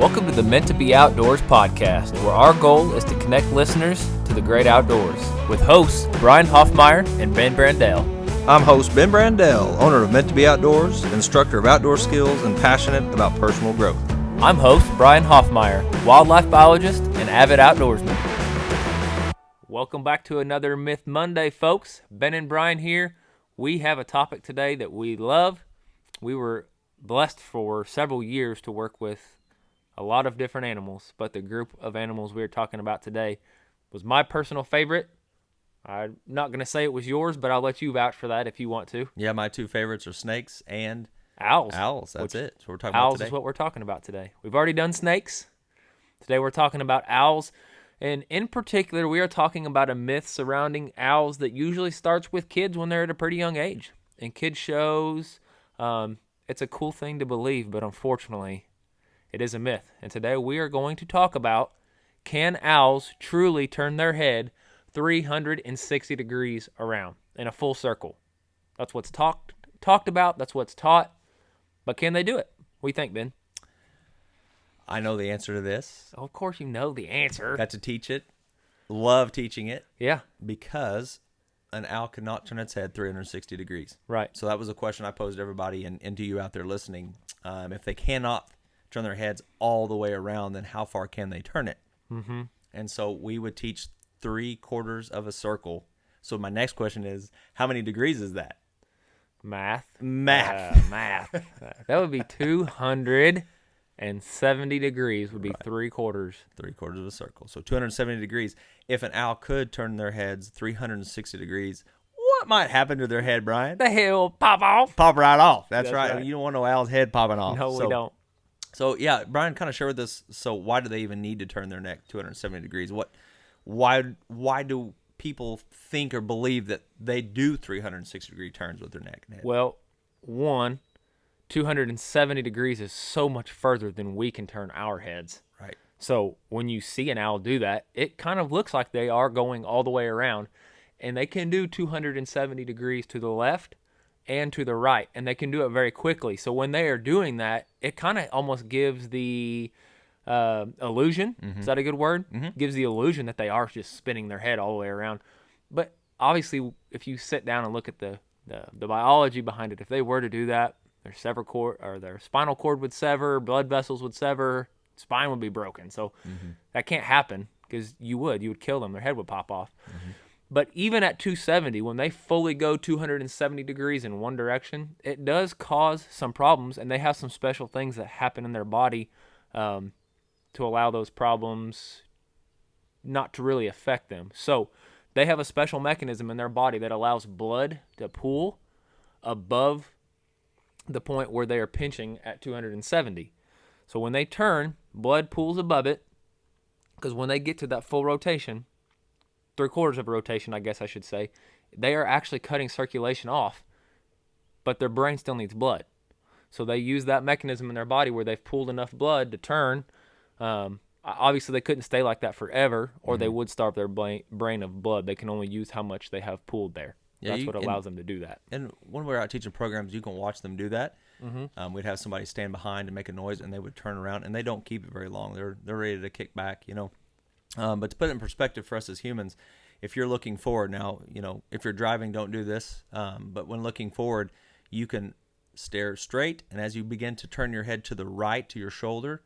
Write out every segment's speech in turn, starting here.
Welcome to the Meant to Be Outdoors podcast, where our goal is to connect listeners to the great outdoors, with hosts Brian Hoffmeyer and Ben Brandell. I'm host Ben Brandell, owner of Meant to Be Outdoors, instructor of outdoor skills, and passionate about personal growth. I'm host Brian Hoffmeyer, wildlife biologist and avid outdoorsman. Welcome back to another Myth Monday, folks. Ben and Brian here. We have a topic today that we love. We were blessed for several years to work with a lot of different animals, but the group of animals we're talking about today was my personal favorite. I'm not going to say it was yours, but I'll let you vouch for that if you want to. Yeah, my two favorites are snakes and owls. That's it. So we're talking about today. Owls is what we're talking about today. We've already done snakes. Today we're talking about owls. And in particular, we are talking about a myth surrounding owls that usually starts with kids when they're at a pretty young age. In kid shows, it's a cool thing to believe, but unfortunately, it is a myth. And today we are going to talk about, can owls truly turn their head 360 degrees around in a full circle? That's what's talked about. That's what's taught. But can they do it? What do you think, Ben? I know the answer to this. Oh, of course you know the answer. Got to teach it. Love teaching it. Yeah. Because an owl cannot turn its head 360 degrees. Right. So that was a question I posed to everybody and to you out there listening. If they cannot turn their heads all the way around, then how far can they turn it? Mm-hmm. And so we would teach 3/4 of a circle. So my next question is, how many degrees is that? Math. Math. That would be 270 degrees would be right. 3/4. 3/4 of a circle. So 270 degrees. If an owl could turn their heads 360 degrees, what might happen to their head, Brian? The head will pop off. Pop right off. That's right. You don't want no owl's head popping off. No, we don't. So, yeah, Brian kind of shared this. So why do they even need to turn their neck 270 degrees? Why do people think or believe that they do 360-degree turns with their neck and head? Well, 270 degrees is so much further than we can turn our heads. Right. So when you see an owl do that, it kind of looks like they are going all the way around. And they can do 270 degrees to the left and to the right, and they can do it very quickly. So when they are doing that, it kind of almost gives the illusion. Mm-hmm. Is that a good word? Mm-hmm. Gives the illusion that they are just spinning their head all the way around. But obviously, if you sit down and look at the biology behind it, if they were to do that, their spinal cord would sever, blood vessels would sever, spine would be broken. So that can't happen because you would kill them. Their head would pop off. Mm-hmm. But even at 270, when they fully go 270 degrees in one direction, it does cause some problems, and they have some special things that happen in their body to allow those problems not to really affect them. So they have a special mechanism in their body that allows blood to pool above the point where they are pinching at 270. So when they turn, blood pools above it, because when they get to that full rotation, 3/4 of a rotation, I guess I should say, they are actually cutting circulation off, but their brain still needs blood. So they use that mechanism in their body where they've pooled enough blood to turn. Obviously, they couldn't stay like that forever, or they would starve their brain of blood. They can only use how much they have pooled there. Yeah, that's what allows them to do that. And when we're out teaching programs, you can watch them do that. Mm-hmm. We'd have somebody stand behind and make a noise, and they would turn around, and they don't keep it very long. They're ready to kick back, But to put it in perspective for us as humans, if you're looking forward now, if you're driving, don't do this. But when looking forward, you can stare straight. And as you begin to turn your head to the right, to your shoulder,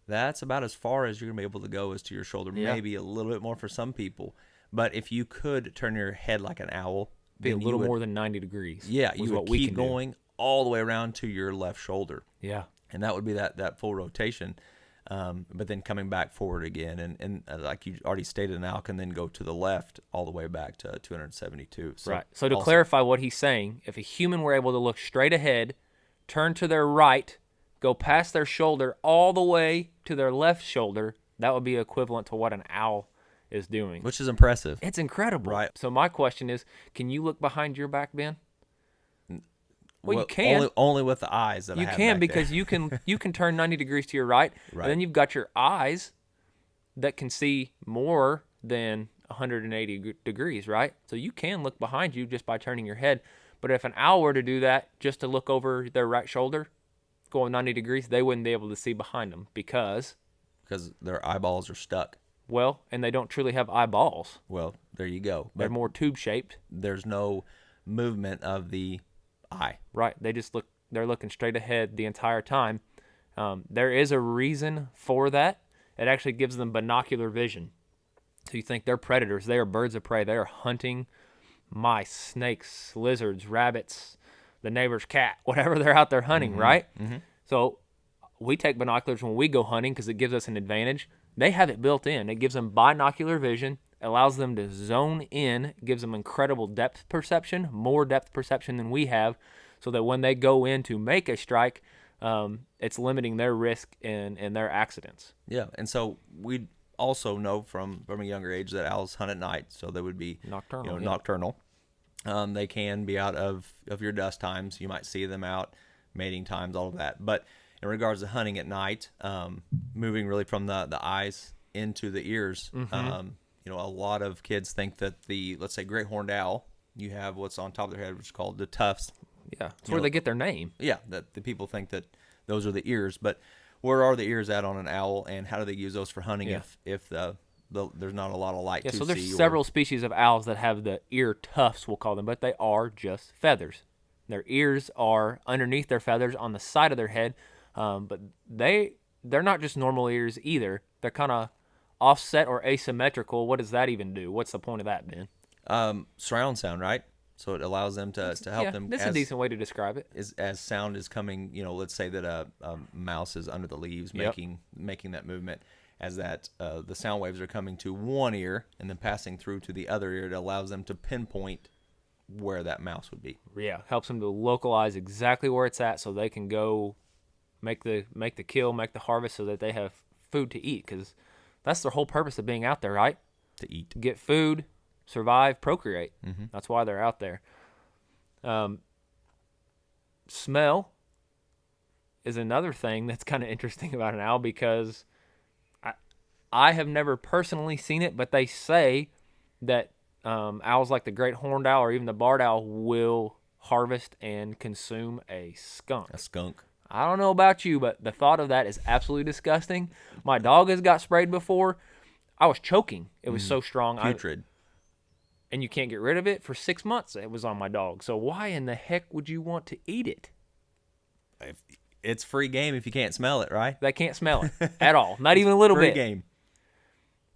that's about as far as you're going to be able to go as to your shoulder. Yeah. Maybe a little bit more for some people. But if you could turn your head like an owl, be a little more than 90 degrees. Yeah, you would keep going all the way around to your left shoulder. Yeah. And that would be that full rotation. But then coming back forward again, and like you already stated, an owl can then go to the left all the way back to 272. So right. So to clarify what he's saying, if a human were able to look straight ahead, turn to their right, go past their shoulder all the way to their left shoulder, that would be equivalent to what an owl is doing. Which is impressive. It's incredible. Right. So my question is, can you look behind your back, Ben? Well, you can only with the eyes that you I have can back because there. you can turn 90 degrees to your right, and then you've got your eyes that can see more than 180 degrees, right? So you can look behind you just by turning your head. But if an owl were to do that just to look over their right shoulder, going 90 degrees, they wouldn't be able to see behind them because because their eyeballs are stuck. Well, and they don't truly have eyeballs. Well, there you go. They're But more tube-shaped. there's no movement of the eye. Right. They're looking straight ahead the entire time. There is a reason for that. It actually gives them binocular vision. So you think they're predators. They are birds of prey. They are hunting mice, snakes, lizards, rabbits, the neighbor's cat, whatever they're out there hunting, right? So we take binoculars when we go hunting because it gives us an advantage. They have it built in. It gives them binocular vision, allows them to zone in, gives them incredible depth perception, more depth perception than we have, so that when they go in to make a strike, it's limiting their risk and their accidents. Yeah, and so we also know from a younger age that owls hunt at night, so they would be Nocturnal. nocturnal. They can be out of your dust times. You might see them out mating times, all of that. But in regards to hunting at night, moving really from the eyes into the ears, a lot of kids think that let's say great horned owl, you have what's on top of their head, which is called the tufts. Yeah, that's where they get their name. Yeah, that the people think that those are the ears, but where are the ears at on an owl, and how do they use those for hunting if there's not a lot of light to see? So there's several species of owls that have the ear tufts, we'll call them, but they are just feathers. Their ears are underneath their feathers on the side of their head, but they're not just normal ears either. They're kind of offset or asymmetrical. What does that even do? What's the point of that, Ben? Surround sound, right? So it allows them to help them. That's a decent way to describe it. As sound is coming, let's say that a mouse is under the leaves making that movement. As that the sound waves are coming to one ear and then passing through to the other ear, it allows them to pinpoint where that mouse would be. Yeah, helps them to localize exactly where it's at, so they can go make the kill, make the harvest, so that they have food to eat. Because that's their whole purpose of being out there, right? To eat, to get food, survive, procreate. That's why they're out there. Smell is another thing that's kind of interesting about an owl, because I have never personally seen it, but they say that owls like the great horned owl or even the barred owl will harvest and consume a skunk. A skunk. I don't know about you, but the thought of that is absolutely disgusting. My dog has got sprayed before. I was choking. It was so strong. Putrid. And you can't get rid of it. For 6 months, it was on my dog. So why in the heck would you want to eat it? It's free game if you can't smell it, right? They can't smell it at all. Not even a little free bit. Game.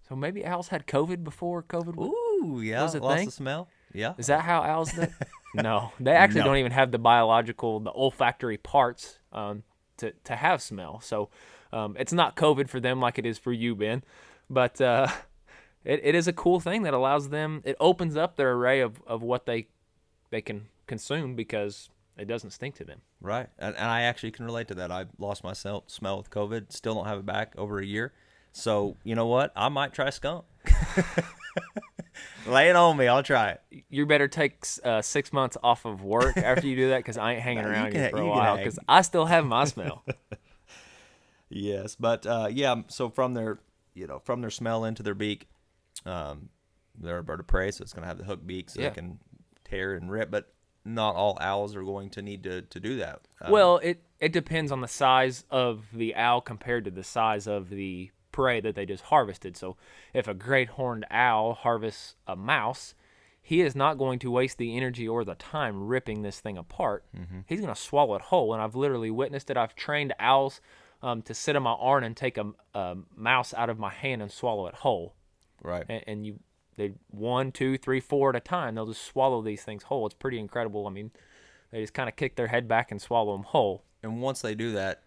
So maybe owls had COVID before COVID Ooh, yeah. was a lost thing? the smell. Yeah. Is that how owls do? No. They actually don't even have the biological, the olfactory parts to have smell. So it's not COVID for them like it is for you, Ben. But it is a cool thing that allows them, it opens up their array of what they can consume, because it doesn't stink to them. Right. And I actually can relate to that. I lost my smell with COVID. Still don't have it back over a year. So, you know what? I might try skunk. Lay it on me. I'll try it. You better take 6 months off of work after you do that, because I ain't hanging around here for a while, because I still have my smell. Yes. But, so from their smell into their beak, they're a bird of prey, so it's going to have the hook beak, so they can tear and rip. But not all owls are going to need to do that. Well, it depends on the size of the owl compared to the size of the prey that they just harvested. So if a great horned owl harvests a mouse, he is not going to waste the energy or the time ripping this thing apart. He's going to swallow it whole. And I've literally witnessed it. I've trained owls to sit on my arm and take a mouse out of my hand and swallow it whole. Right. And they 1, 2, 3, 4 at a time. They'll just swallow these things whole. It's pretty incredible. I mean, they just kind of kick their head back and swallow them whole. And once they do that,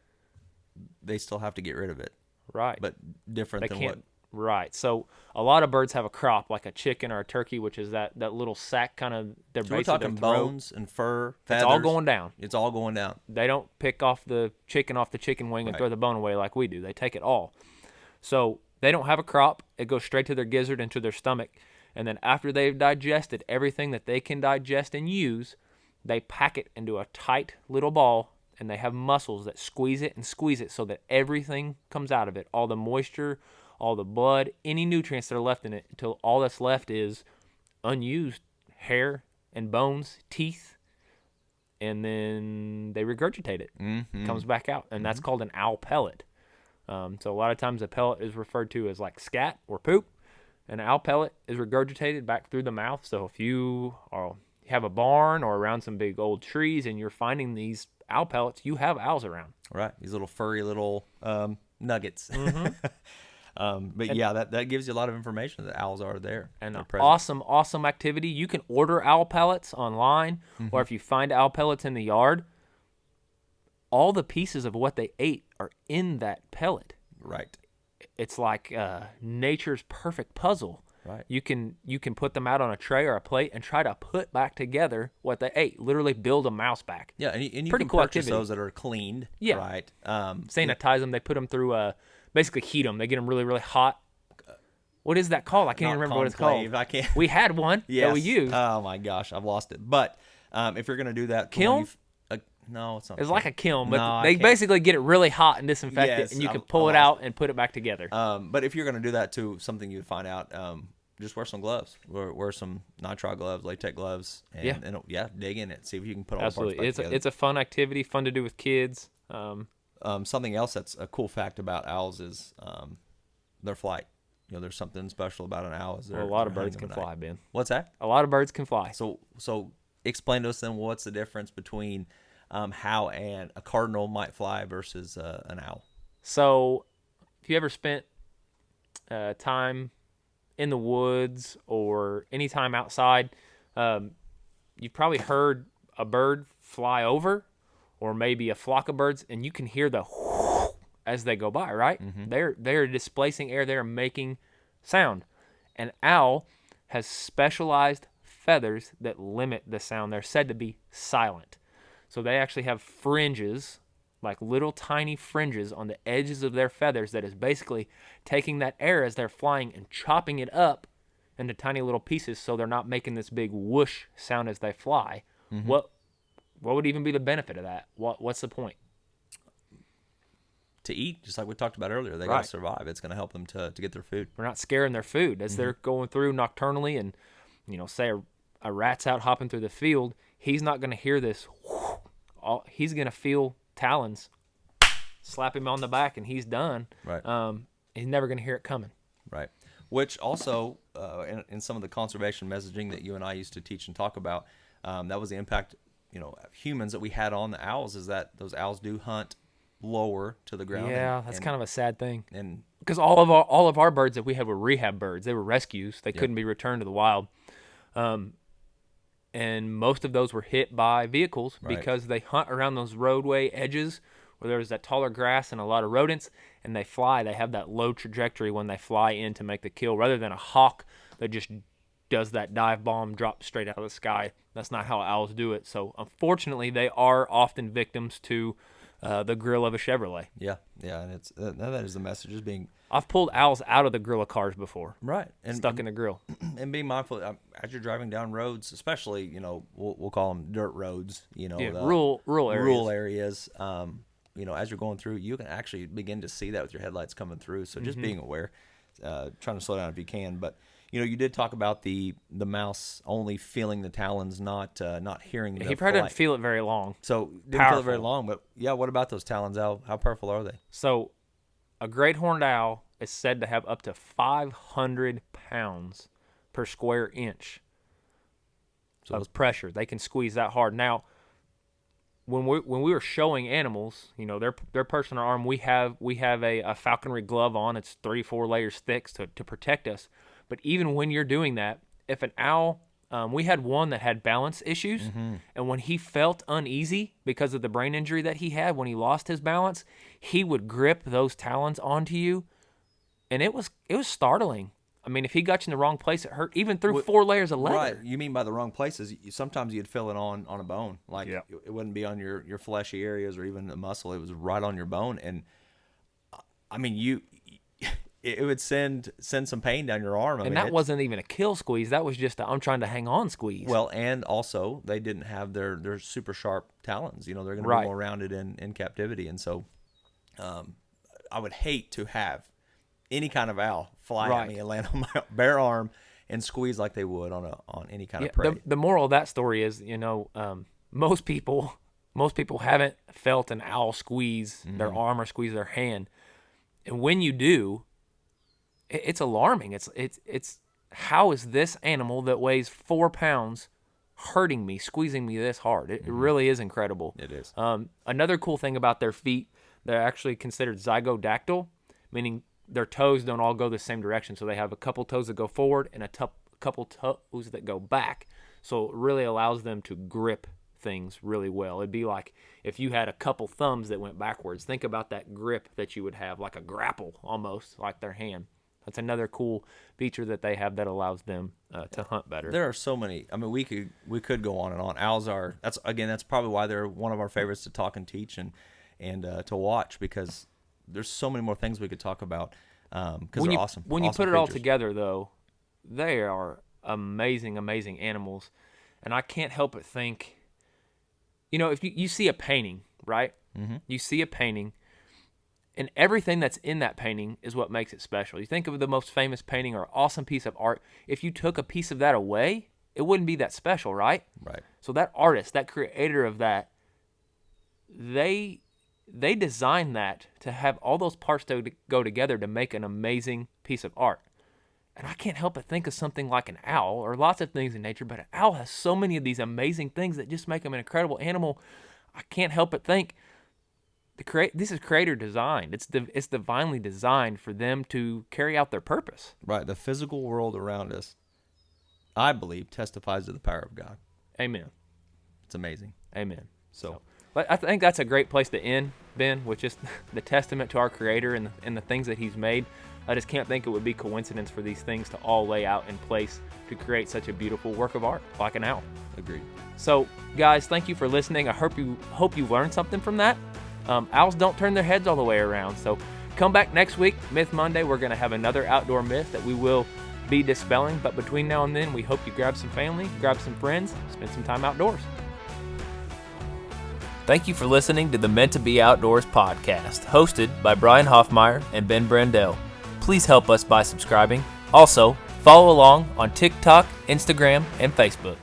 they still have to get rid of it. Right. But different than what. Right. So a lot of birds have a crop, like a chicken or a turkey, which is that little sack kind of their base. So we're talking bones and fur, feathers. It's all going down. It's all going down. They don't pick off the chicken wing and throw the bone away like we do. They take it all. So they don't have a crop. It goes straight to their gizzard, into their stomach. And then after they've digested everything that they can digest and use, they pack it into a tight little ball, and they have muscles that squeeze it so that everything comes out of it. All the moisture, all the blood, any nutrients that are left in it, until all that's left is unused hair and bones, teeth, and then they regurgitate it. It comes back out, and that's called an owl pellet. So a lot of times a pellet is referred to as like scat or poop. An owl pellet is regurgitated back through the mouth. So if you have a barn or around some big old trees and you're finding these owl pellets, you have owls around. Right. These little furry little nuggets. But And- yeah, that gives you a lot of information that owls are there. And They're an present. awesome activity. You can order owl pellets online, or if you find owl pellets in the yard, all the pieces of what they ate are in that pellet. Right. It's like nature's perfect puzzle. Right. You can put them out on a tray or a plate and try to put back together what they ate. Literally build a mouse back. Yeah, and you Pretty can cool purchase activity. those that are cleaned. Yeah. Right. Sanitize them. They put them through basically heat them. They get them really hot. What is that called? I can't even remember what it's conclave. called. I can't. We had one that we Yes. used. Oh my gosh, I've lost it. But if you're gonna do that, Kiln? no, it's not. It's like a kiln, but No, I they can't. basically get it really hot and disinfect Yes, it, and you can I pull it lost out and put it back together. But if you're gonna do that too, something you'd find out. Just wear some gloves. Wear some nitrile gloves, latex gloves, and dig in it. See if you can put all the Absolutely, parts back together. it's a fun activity, fun to do with kids. Something else that's a cool fact about owls is their flight. There's something special about an owl. A lot of birds can fly, Ben. What's that? A lot of birds can fly. So explain to us then what's the difference between how a cardinal might fly versus an owl. So, if you ever spent time in the woods or any time outside, you've probably heard a bird fly over, or maybe a flock of birds, and you can hear the whoosh as they go by, right? They're displacing air. They're making sound. An owl has specialized feathers that limit the sound. They're said to be silent. So they actually have fringes, like little tiny fringes on the edges of their feathers that is basically taking that air as they're flying and chopping it up into tiny little pieces so they're not making this big whoosh sound as they fly. What would even be the benefit of that? What's the point? To eat, just like we talked about earlier, they got Right. to survive. It's going to help them to get their food. We're not scaring their food as they're going through nocturnally, and say a rat's out hopping through the field. He's not going to hear this. He's going to feel talons slap him on the back, and he's done. Right. He's never going to hear it coming. Right. Which also, in some of the conservation messaging that you and I used to teach and talk about, that was the impact, of humans that we had on the owls, is that those owls do hunt lower to the ground. Yeah, that's kind of a sad thing. And Because all of our birds that we had were rehab birds. They were rescues. They couldn't be returned to the wild. And most of those were hit by vehicles because they hunt around those roadway edges where there's that taller grass and a lot of rodents, and they fly. They have that low trajectory when they fly in to make the kill, rather than a hawk that just does that dive bomb, drop straight out of the sky. That's not how owls do it. So unfortunately, they are often victims to the grill of a Chevrolet. yeah, and it's that is the message, is being I've pulled owls out of the grill of cars before, right and stuck in the grill. and being mindful as you're driving down roads, especially we'll call them dirt roads. Yeah, the rural areas. rural areas. As you're going through, you can actually begin to see that with your headlights coming through. So just being aware, trying to slow down if you can. But you did talk about the mouse only feeling the talons, not hearing the He probably flight. didn't feel it very long. So didn't feel it very Powerful. long. But yeah, what about those talons? How powerful are they? So a great horned owl is said to have up to 500 pounds per square inch of pressure. They can squeeze that hard. Now, when we were showing animals, their personal arm, we have a falconry glove on. It's 3-4 layers thick to protect us. But even when you're doing that, if an owl, we had one that had balance issues, and when he felt uneasy because of the brain injury that he had, when he lost his balance, he would grip those talons onto you, and it was startling. I mean, if he got you in the wrong place, it hurt, even through 4 layers of leather. Right. You mean by the wrong places? Sometimes you'd feel it on a bone. Like Yeah. it wouldn't be on your fleshy areas or even the muscle. It was right on your bone, and I mean it would send some pain down your arm. And that wasn't even a kill squeeze. That was just I'm trying to hang on squeeze. well, and also they didn't have their super sharp talons. They're going to Right. be more rounded in captivity, and so I would hate to have any kind of owl fly at Right. me and land on my bare arm and squeeze like they would on any kind Yeah, of prey. the moral of that story is, most people haven't felt an owl squeeze their arm or squeeze their hand. And when you do, it's alarming. It's how is this animal that weighs 4 pounds hurting me, squeezing me this hard? It really is incredible. It is. Another cool thing about their feet, they're actually considered zygodactyl, meaning their toes don't all go the same direction. So they have a couple toes that go forward and a couple toes that go back. So it really allows them to grip things really well. It'd be like if you had a couple thumbs that went backwards. Think about that grip that you would have, like a grapple almost, like their hand. That's another cool feature that they have that allows them to hunt better. There are so many. I mean, we could go on and on. Owls are that's probably why they're one of our favorites to talk and teach and to watch, because there's so many more things we could talk about. Because they're awesome. When you put it all together, though, they are amazing, amazing animals, and I can't help but think. If you see a painting, right? Mm-hmm. You see a painting, and everything that's in that painting is what makes it special. You think of the most famous painting or awesome piece of art. If you took a piece of that away, it wouldn't be that special, right? Right. So that artist, that creator of that, they designed that to have all those parts to go together to make an amazing piece of art. And I can't help but think of something like an owl, or lots of things in nature, but an owl has so many of these amazing things that just make them an incredible animal. I can't help but think this is creator designed. It's divinely designed for them to carry out their purpose. Right. The physical world around us, I believe, testifies to the power of God. Amen. It's amazing. Amen. So I think that's a great place to end, Ben, with just the testament to our Creator and the things that He's made. I just can't think it would be coincidence for these things to all lay out in place to create such a beautiful work of art like an owl. Agreed. So, guys, thank you for listening. I hope you learned something from that. Owls don't turn their heads all the way around. So come back next week, Myth Monday. We're going to have another outdoor myth that we will be dispelling. But between now and then, we hope you grab some family, grab some friends, spend some time outdoors. Thank you for listening to the Meant to Be Outdoors podcast, hosted by Brian Hoffmeyer and Ben Brandell. Please help us by subscribing. Also, follow along on TikTok, Instagram, and Facebook.